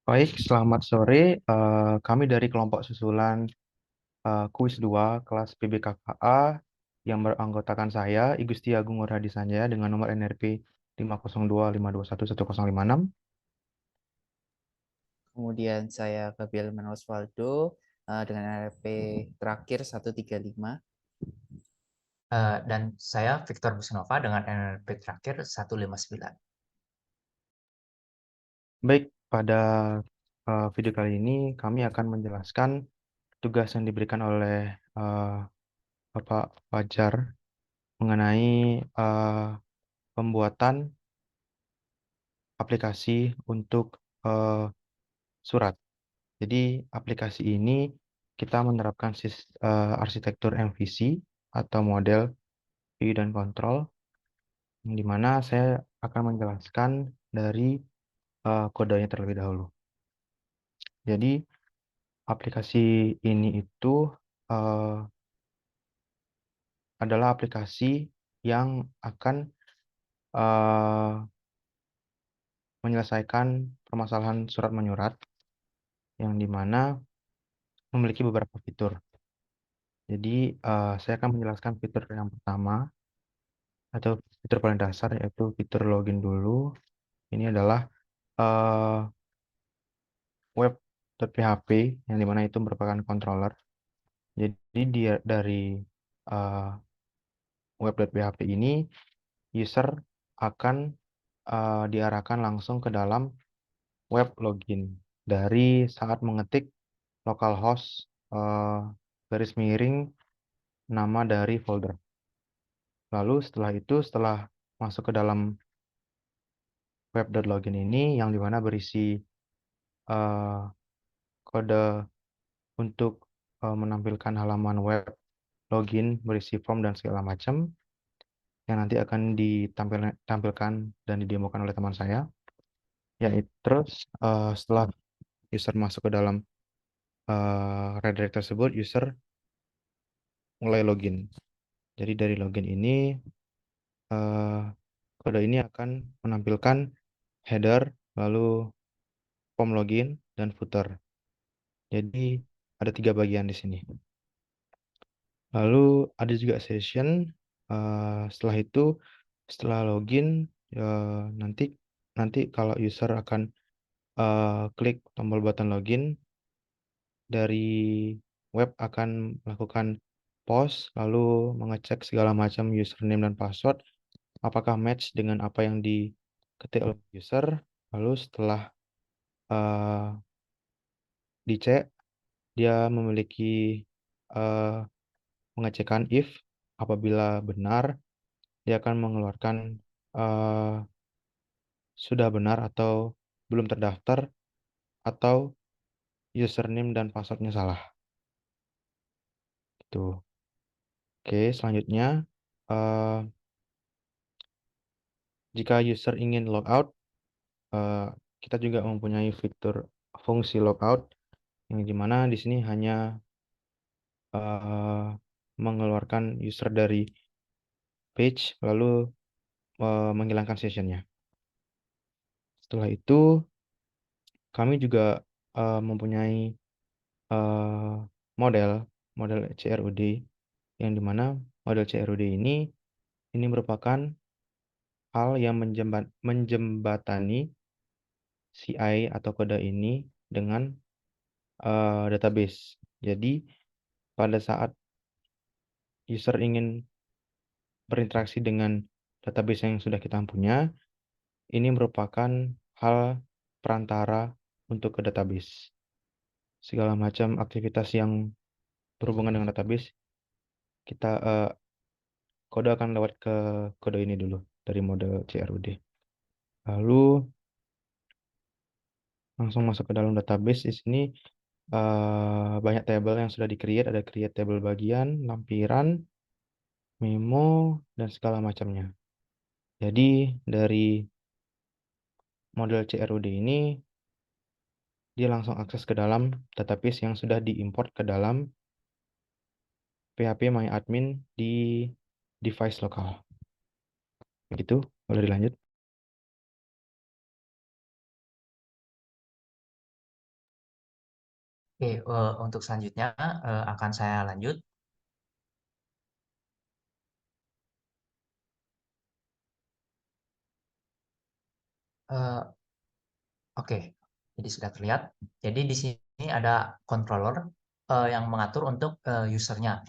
Baik, selamat sore. Kami dari kelompok susulan kuis 2 kelas PBKKA yang beranggotakan saya, Igusti Agung Nurhadi Sanjaya dengan nomor NRP 50252111056. Kemudian saya Gabriel Manosvaldo dengan RP terakhir 135. Dan saya Victor Busnova dengan NLP terakhir 159. Baik, pada video kali ini kami akan menjelaskan tugas yang diberikan oleh Bapak Fajar mengenai pembuatan aplikasi untuk surat. Jadi aplikasi ini kita menerapkan arsitektur MVC atau model view dan control, yang dimana saya akan menjelaskan dari kodenya terlebih dahulu. Jadi aplikasi ini itu eh, adalah aplikasi yang akan eh, menyelesaikan permasalahan surat menyurat, yang dimana memiliki beberapa fitur. Jadi saya akan menjelaskan fitur yang pertama atau fitur paling dasar, yaitu fitur login dulu. Ini adalah eh, web.php yang dimana itu merupakan controller. Jadi dia dari eh, web.php ini user akan diarahkan langsung ke dalam web login dari saat mengetik localhost garis miring nama dari folder. Lalu setelah itu, setelah masuk ke dalam web.login ini yang dimana berisi eh, kode untuk menampilkan halaman web login berisi form dan segala macam yang nanti akan ditampilkan dan didemokan oleh teman saya. Yaitu terus setelah user masuk ke dalam redirect tersebut, user mulai login. Jadi dari login ini eh, kode ini akan menampilkan header, lalu form login dan footer. Jadi ada 3 bagian di sini. Lalu ada juga session. Setelah itu, setelah login, nanti nanti kalau user akan klik tombol button login, dari web akan melakukan post, lalu mengecek segala macam username dan password, apakah match dengan apa yang diketik oleh user. Lalu setelah eh, dicek, dia memiliki eh, pengecekan if. Apabila benar, dia akan mengeluarkan eh, sudah benar atau belum terdaftar, atau username dan passwordnya salah. Itu. Oke, selanjutnya eh, jika user ingin logout, eh, kita juga mempunyai fitur fungsi logout, yang dimana di sini hanya eh, mengeluarkan user dari page, lalu menghilangkan sessionnya. Setelah itu, kami juga mempunyai eh, model model CRUD, yang dimana model CRUD ini merupakan hal yang menjembatani CI atau kode ini dengan database. Jadi pada saat user ingin berinteraksi dengan database yang sudah kita punya, ini merupakan hal perantara untuk ke database. Segala macam aktivitas yang berhubungan dengan database, kita kode akan lewat ke kode ini dulu dari model CRUD. Lalu langsung masuk ke dalam database. Di sini banyak tabel yang sudah di-create, ada create table bagian, lampiran, memo, dan segala macamnya. Jadi dari model CRUD ini, dia langsung akses ke dalam database yang sudah diimport ke dalam php-myadmin di device lokal. Begitu, boleh dilanjut. Oke, untuk selanjutnya akan saya lanjut. Eh, Oke, jadi sudah terlihat. Jadi di sini ada controller yang mengatur untuk usernya.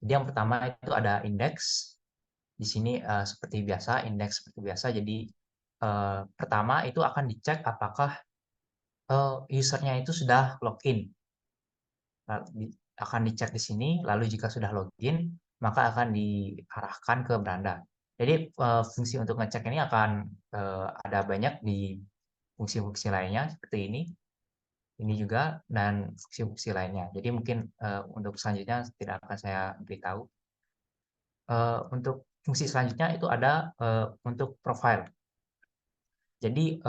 Jadi yang pertama itu ada index. Di sini seperti biasa, index seperti biasa. Jadi pertama itu akan dicek apakah usernya itu sudah login. Akan dicek di sini, lalu jika sudah login, maka akan diarahkan ke beranda. Jadi fungsi untuk ngecek ini akan ada banyak di fungsi-fungsi lainnya seperti ini juga, dan fungsi-fungsi lainnya. Jadi mungkin untuk selanjutnya tidak akan saya beritahu. Untuk fungsi selanjutnya itu ada untuk profile. Jadi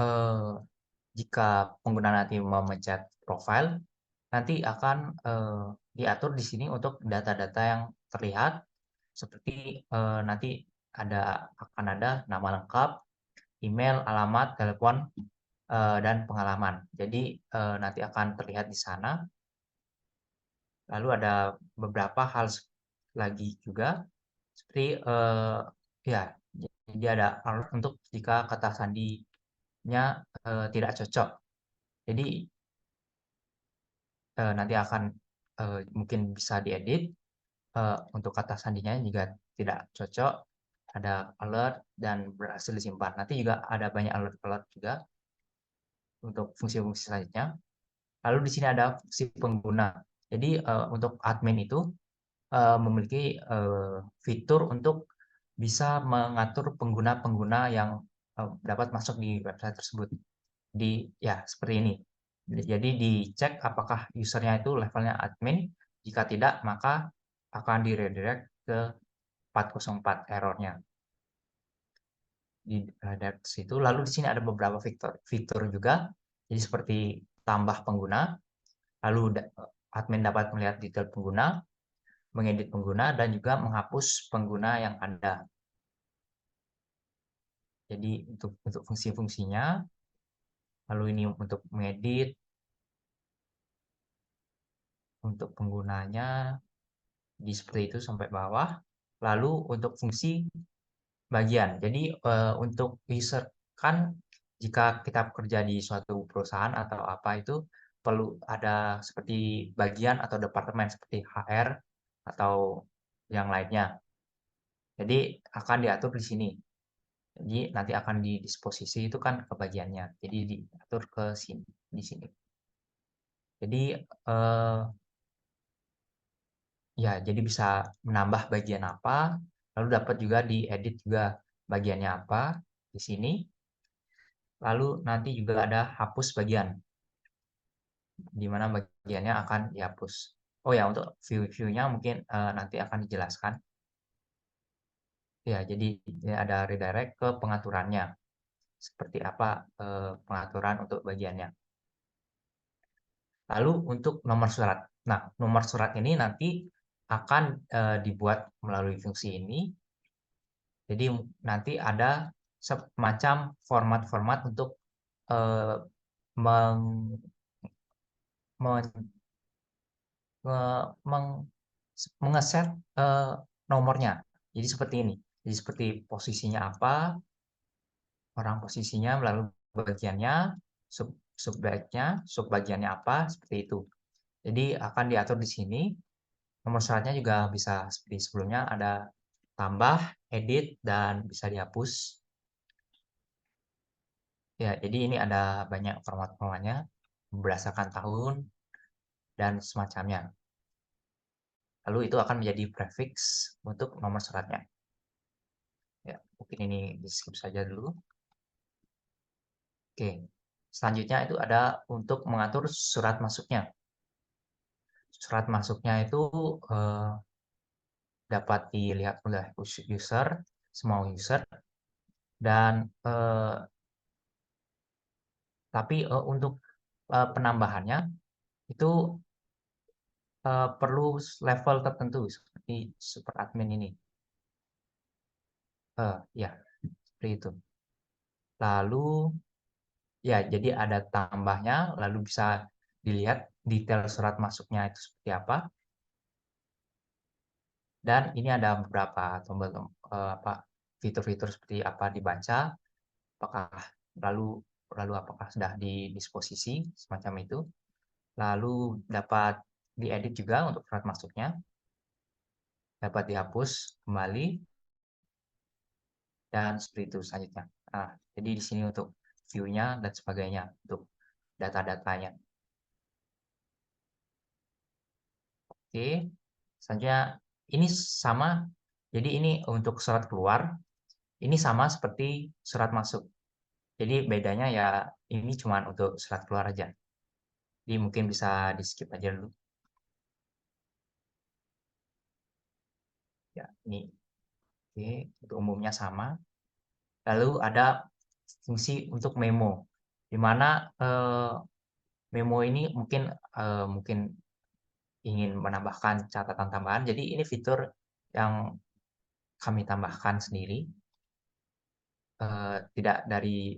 jika pengguna nanti memencet profile, nanti akan diatur di sini untuk data-data yang terlihat seperti nanti akan ada nama lengkap, email, alamat, telepon, dan pengalaman. Jadi nanti akan terlihat di sana. Lalu ada beberapa hal lagi juga seperti ya, jadi ada alert untuk jika kata sandinya tidak cocok. Jadi nanti akan mungkin bisa diedit untuk kata sandinya juga tidak cocok, ada alert dan berhasil disimpan. Nanti juga ada banyak alert-alert juga untuk fungsi-fungsi selanjutnya. Lalu di sini ada fungsi pengguna. Jadi untuk admin itu memiliki fitur untuk bisa mengatur pengguna-pengguna yang dapat masuk di website tersebut. Ya, seperti ini. Jadi dicek apakah usernya itu levelnya admin. Jika tidak, maka akan di-redirect ke 404 errornya. Dari situ. Lalu di sini ada beberapa fitur juga. Jadi seperti tambah pengguna. Lalu admin dapat melihat detail pengguna, mengedit pengguna, dan juga menghapus pengguna yang ada. Jadi untuk fungsi-fungsinya, lalu ini untuk mengedit, untuk penggunanya, di seperti itu sampai bawah. Lalu untuk fungsi bagian, jadi untuk user kan jika kita bekerja di suatu perusahaan atau apa itu perlu ada seperti bagian atau departemen seperti HR atau yang lainnya. Jadi akan diatur di sini. Jadi nanti akan didisposisi itu kan ke bagiannya. Jadi diatur ke sini, di sini. Jadi ya, jadi bisa menambah bagian apa, lalu dapat juga diedit juga bagiannya apa di sini. Lalu nanti juga ada hapus bagian, di mana bagiannya akan dihapus. Oh ya, untuk view-nya mungkin nanti akan dijelaskan. Ya, jadi ada redirect ke pengaturannya. Seperti apa pengaturan untuk bagiannya. Lalu untuk nomor surat. Nah, nomor surat ini nanti akan dibuat melalui fungsi ini. Jadi nanti ada semacam format-format untuk eh, meng, men- mengeset nomornya. Jadi seperti ini. Jadi seperti posisinya apa, orang posisinya melalui bagiannya, subbagiannya, subbagiannya apa, seperti itu. Jadi akan diatur di sini. Nomor syaratnya juga bisa seperti sebelumnya, ada tambah, edit, dan bisa dihapus. Ya, jadi ini ada banyak format-formatnya berdasarkan tahun dan semacamnya. Lalu itu akan menjadi prefix untuk nomor suratnya. Ya, mungkin ini di skip saja dulu. Oke, selanjutnya itu ada untuk mengatur surat masuknya. Surat masuknya itu dapat dilihat oleh user, semua user, dan tapi untuk penambahannya itu perlu level tertentu seperti super admin ini. Ya, seperti itu. Lalu ya, jadi ada tambahnya, lalu bisa dilihat detail surat masuknya itu seperti apa. Dan ini ada beberapa tombol fitur-fitur seperti apa dibaca, apakah lalu apakah sudah didisposisi semacam itu. Lalu dapat diedit juga untuk surat masuknya, dapat dihapus kembali, dan seperti itu selanjutnya. Nah, jadi di sini untuk view-nya dan sebagainya, untuk data-datanya. Oke, selanjutnya ini sama. Jadi ini untuk surat keluar, ini sama seperti surat masuk. Jadi bedanya ya ini cuma untuk surat keluar aja. Jadi mungkin bisa di skip aja dulu. Ya, ini. Oke, untuk umumnya sama. Lalu ada fungsi untuk memo, di mana memo ini mungkin ingin menambahkan catatan tambahan. Jadi ini fitur yang kami tambahkan sendiri, tidak dari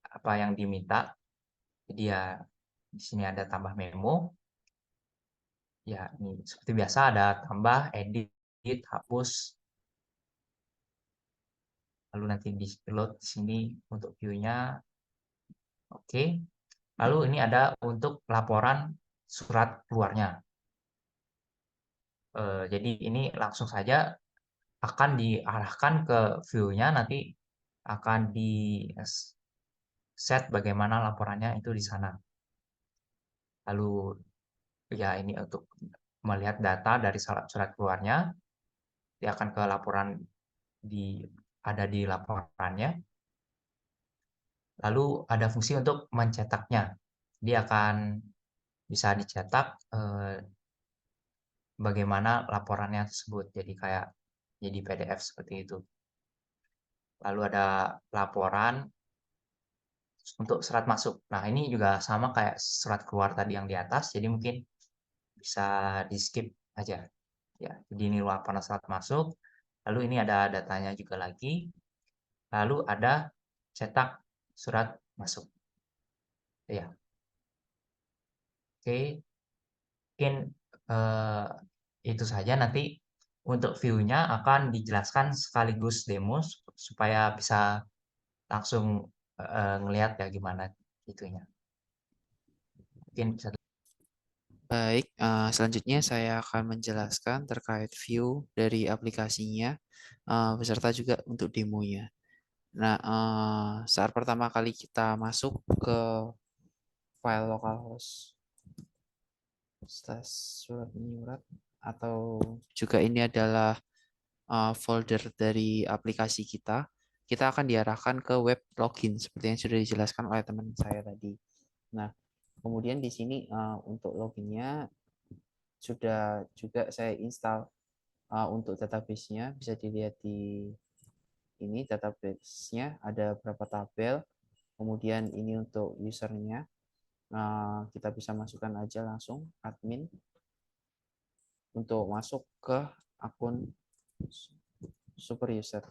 apa yang diminta. Jadi ya di sini ada tambah memo. Ya, ini seperti biasa ada tambah, edit, hapus. Lalu nanti di load di sini untuk view-nya. Oke. Lalu ini ada untuk laporan surat keluarnya. Jadi ini langsung saja akan diarahkan ke view-nya, nanti akan di set bagaimana laporannya itu di sana. Lalu ya ini untuk melihat data dari surat keluarnya, dia akan ke laporan ada di laporannya. Lalu ada fungsi untuk mencetaknya. Dia akan bisa dicetak bagaimana laporannya tersebut. Jadi kayak jadi PDF seperti itu. Lalu ada laporan untuk surat masuk. Nah, ini juga sama kayak surat keluar tadi yang di atas, jadi mungkin bisa di-skip aja. Ya, jadi ini laporan surat masuk, lalu ini ada datanya juga lagi, lalu ada cetak surat masuk. Ya. Oke, mungkin itu saja. Nanti untuk view-nya akan dijelaskan sekaligus demo supaya bisa langsung ngelihat ya gimana itunya. Mungkin bisa. Baik, selanjutnya saya akan menjelaskan terkait view dari aplikasinya, beserta juga untuk demonya. Nah, saat pertama kali kita masuk ke file localhost surat menyurat, atau juga ini adalah folder dari aplikasi kita, kita akan diarahkan ke web login seperti yang sudah dijelaskan oleh teman saya tadi. Nah, kemudian di sini untuk loginnya sudah juga saya install untuk database-nya. Bisa dilihat di ini database-nya ada berapa tabel. Kemudian ini untuk usernya. Kita bisa masukkan aja langsung admin untuk masuk ke akun super user.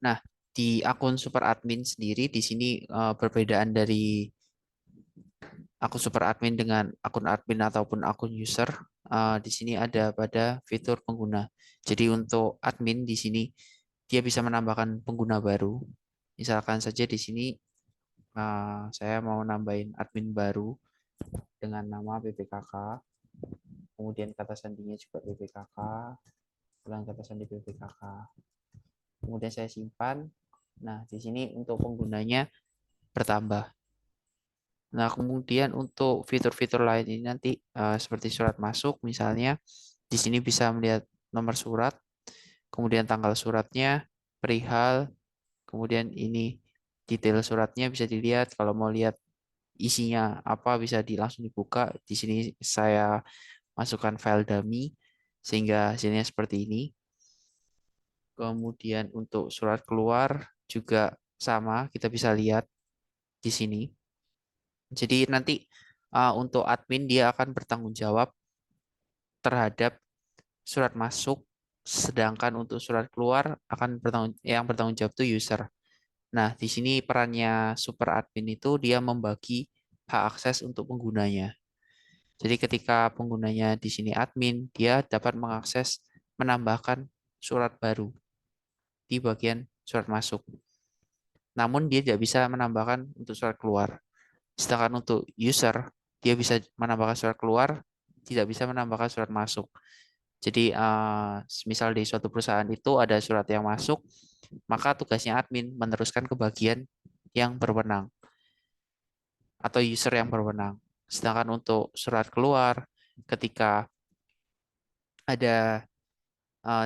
Nah, di akun super admin sendiri di sini perbedaan dari akun super admin dengan akun admin ataupun akun user, di sini ada pada fitur pengguna. Jadi untuk admin di sini dia bisa menambahkan pengguna baru. Misalkan saja di sini saya mau nambahin admin baru dengan nama BPKK, kemudian kata sandinya juga BPKK, ulang kata sandi BPKK. Kemudian saya simpan. Nah, di sini untuk penggunanya bertambah. Nah, kemudian untuk fitur-fitur lain ini nanti seperti surat masuk misalnya, di sini bisa melihat nomor surat, kemudian tanggal suratnya, perihal, kemudian ini detail suratnya bisa dilihat. Kalau mau lihat isinya apa bisa langsung dibuka. Di sini saya masukkan file dummy sehingga hasilnya seperti ini. Kemudian untuk surat keluar juga sama, kita bisa lihat di sini. Jadi nanti untuk admin dia akan bertanggung jawab terhadap surat masuk, sedangkan untuk surat keluar akan yang bertanggung jawab itu user. Nah, di sini perannya super admin itu dia membagi hak akses untuk penggunanya. Jadi ketika penggunanya di sini admin, dia dapat mengakses menambahkan surat baru di bagian surat masuk. Namun dia tidak bisa menambahkan untuk surat keluar. Sedangkan untuk user, dia bisa menambahkan surat keluar, tidak bisa menambahkan surat masuk. Jadi misal di suatu perusahaan itu ada surat yang masuk, maka tugasnya admin meneruskan ke bagian yang berwenang atau user yang berwenang. Sedangkan untuk surat keluar, ketika ada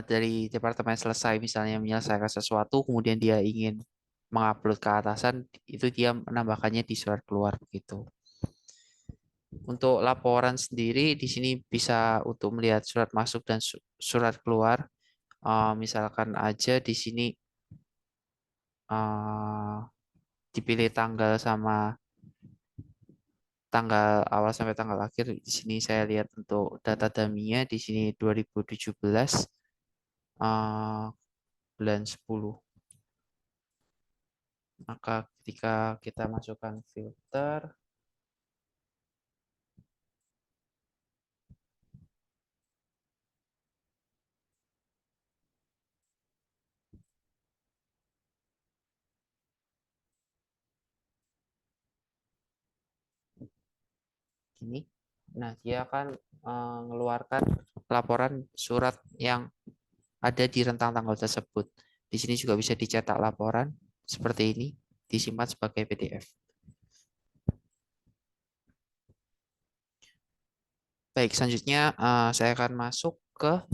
dari departemen selesai misalnya menyelesaikan sesuatu, kemudian dia ingin mengupload ke atasan, itu dia menambahkannya di surat keluar begitu. Untuk laporan sendiri di sini bisa untuk melihat surat masuk dan surat keluar. Misalkan aja di sini dipilih tanggal sama tanggal awal sampai tanggal akhir. Di sini saya lihat untuk data dummy-nya di sini 2017 bulan 10. Maka ketika kita masukkan filter, ini, nah dia akan mengeluarkan laporan surat yang ada di rentang tanggal tersebut. Di sini juga bisa dicetak laporan seperti ini, disimpan sebagai PDF. Baik, selanjutnya saya akan masuk ke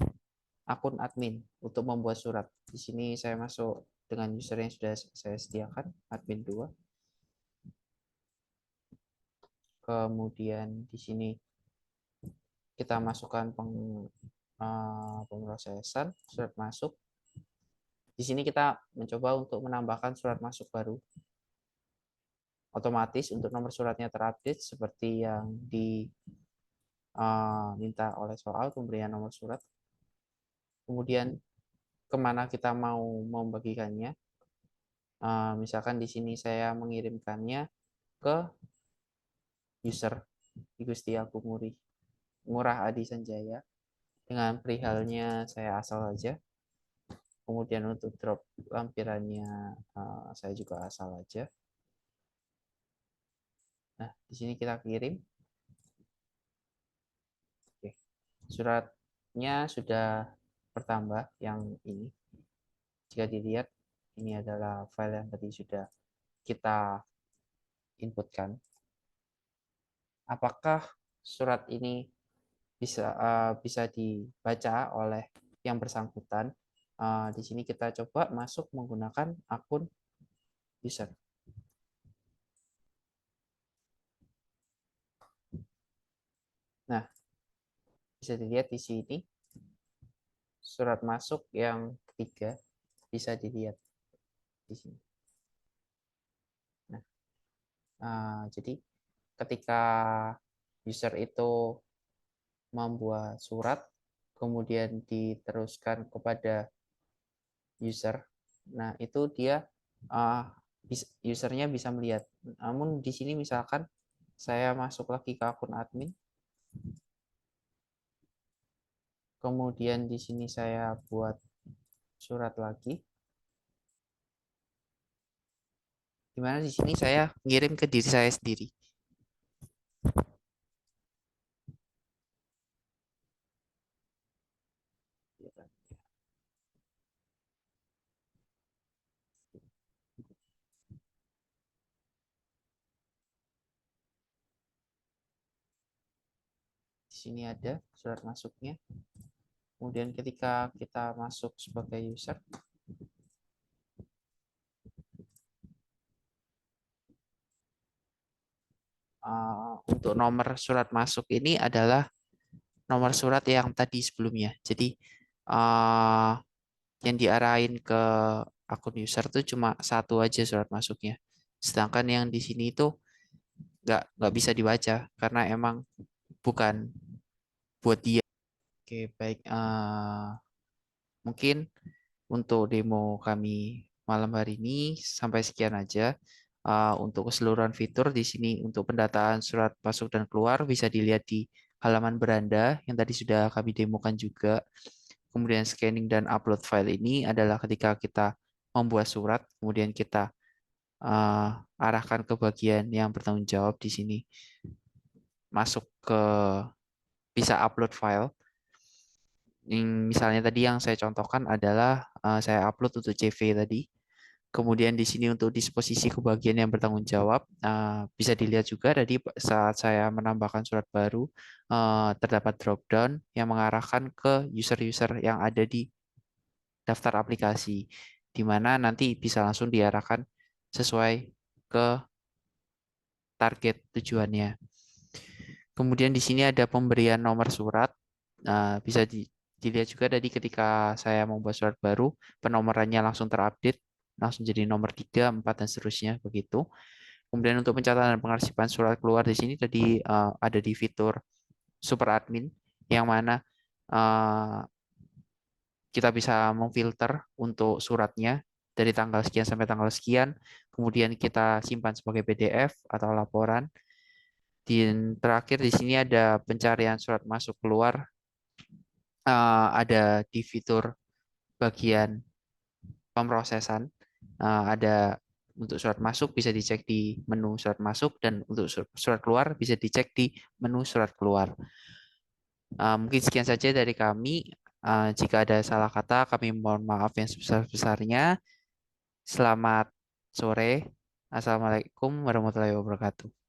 akun admin untuk membuat surat. Di sini saya masuk dengan user yang sudah saya sediakan, admin 2. Kemudian di sini kita masukkan pemrosesan surat masuk. Di sini kita mencoba untuk menambahkan surat masuk baru. Otomatis untuk nomor suratnya terupdate seperti yang diminta oleh soal pemberian nomor surat. Kemudian kemana kita mau membagikannya. Misalkan di sini saya mengirimkannya ke user Gusti Agung Ngurah Adi Sanjaya. Dengan perihalnya saya asal aja. Kemudian untuk drop lampirannya saya juga asal aja. Nah, di sini kita kirim. Oke. Suratnya sudah bertambah yang ini. Jika dilihat, ini adalah file yang tadi sudah kita inputkan. Apakah surat ini bisa dibaca oleh yang bersangkutan? Di sini kita coba masuk menggunakan akun user. Nah, bisa dilihat di sini surat masuk yang ketiga bisa dilihat di sini. Nah, jadi ketika user itu membuat surat, kemudian diteruskan kepada user, nah itu dia usernya bisa melihat. Namun di sini misalkan saya masuk lagi ke akun admin, kemudian di sini saya buat surat lagi, dimana di sini saya ngirim ke diri saya sendiri. Di sini ada surat masuknya. Kemudian ketika kita masuk sebagai user, untuk nomor surat masuk ini adalah nomor surat yang tadi sebelumnya. Jadi yang diarahin ke akun user itu cuma satu aja surat masuknya. Sedangkan yang di sini itu nggak bisa dibaca karena emang bukan buat dia. Oke, baik. Mungkin untuk demo kami malam hari ini sampai sekian aja. Untuk keseluruhan fitur di sini untuk pendataan surat masuk dan keluar bisa dilihat di halaman beranda yang tadi sudah kami demokan juga. Kemudian scanning dan upload file ini adalah ketika kita membuat surat, kemudian kita arahkan ke bagian yang bertanggung jawab di sini. Masuk ke bisa upload file. Misalnya tadi yang saya contohkan adalah saya upload untuk CV tadi. Kemudian di sini untuk disposisi ke bagian yang bertanggung jawab, bisa dilihat juga tadi saat saya menambahkan surat baru, terdapat drop down yang mengarahkan ke user-user yang ada di daftar aplikasi, di mana nanti bisa langsung diarahkan sesuai ke target tujuannya. Kemudian di sini ada pemberian nomor surat, bisa dilihat juga tadi ketika saya membuat surat baru, penomorannya langsung terupdate, langsung jadi nomor 3, 4, dan seterusnya begitu. Kemudian untuk pencatatan dan pengarsipan surat keluar di sini tadi ada di fitur super admin yang mana kita bisa memfilter untuk suratnya dari tanggal sekian sampai tanggal sekian, kemudian kita simpan sebagai PDF atau laporan. Dan terakhir di sini ada pencarian surat masuk keluar, ada di fitur bagian pemrosesan, ada untuk surat masuk bisa dicek di menu surat masuk, dan untuk surat keluar bisa dicek di menu surat keluar. Mungkin sekian saja dari kami. Jika ada salah kata, kami mohon maaf yang sebesar-besarnya. Selamat sore. Assalamualaikum warahmatullahi wabarakatuh.